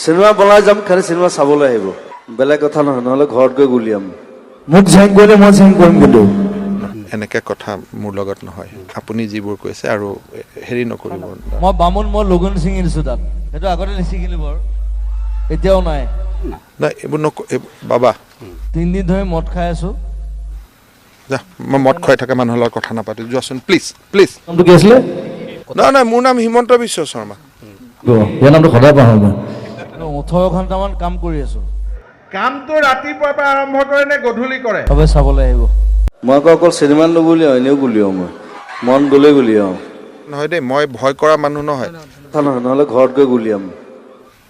Cinema বনাই যাম, খালি চিনেমা চাবলৈ আহিব, বেলেগ কথা নহয়, নহ'লে ঘৰত গৈ গুলিয়াম। মোক জেং কৰিলে মই জেং কৰিম কিন্তু এনেকে কথা মোৰ লগত নহয়। আপুনি যিবোৰ কৈছে আৰু হেৰি নকৰিব। মই বামুণ, মই লগুণ ছিঙি দিছোঁ তাত, সেইটো আগতে নিছিঙিলোঁ বাৰু, এতিয়াও নাই। নাই এইবোৰ বাবা 3 দিন ধৰি মদ খাই আছোঁ। যা, মই মদ খুৱাই থকা মানুহৰ লগত কথা নাপাতো, যোৱাচোন প্লিজ প্লিজ। নামটো কি আছিলে? নাই মোৰ নাম হিমন্ত বিশ্ব শৰ্মা। ইয়াৰ নামটো সদায় পাহৰোঁ মই। 18 ঘণ্টামান কাম কৰি আছোঁ। কামটো ৰাতিপুৱাৰ পৰা আৰম্ভ কৰে নে গধূলি কৰে? চবে চাবলৈ আহিব। মই আকৌ অকল চিনেমা নুগুলিয়াওঁ, এনেও গুলিয়াওঁ, মই মন গ'লে গুলিয়াওঁ। নহয় দেই, মই ভয় কৰা মানুহ নহয়। কথা নহয়, নহ'লে ঘৰত গৈ গুলিয়াম।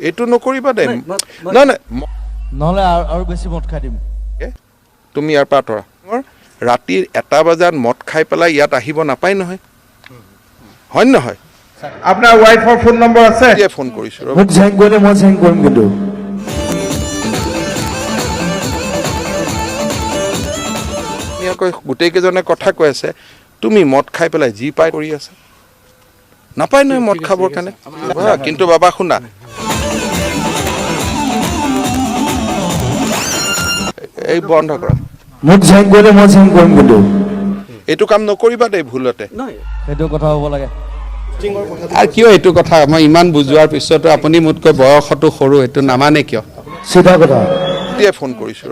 এইটো নকৰিবা দেই। নাই নাই, নহ'লে আৰু বেছি মদ খাই দিম। তুমি ইয়াৰ পৰা আঁতৰা। ৰাতি 1টা বজাত মদ খাই পেলাই ইয়াত আহিব নাপায় নহয়, হয় নহয়? আপোনাৰ ৱাইফৰ ফোন নম্বৰ আছে? ফোন কৰিছো। মোক জেং কৰিলে মই জেং কৰিম কিন্তু গোটেই কেইজনে কথা কৈ আছে, তুমি মদ খাই পেলাই যি পাই কৰি আছা। নাপায় নহয় মদ খাবৰ কাৰণে। কিন্তু বাবা শুনা, এই বন্ধ কৰা। মোক জেং কৰিলে মই জেং কৰিম কিন্তু এইটো কাম নকৰিবা দেই ভুলতে। সেইটো কথা হ'ব লাগে। আৰু কিয় এইটো কথা, মই ইমান বুজোৱাৰ পিছতো আপুনি মোতকৈ বয়সতো সৰু, এইটো নামানে কিয়? চিধা কথা। ফোন কৰিছো।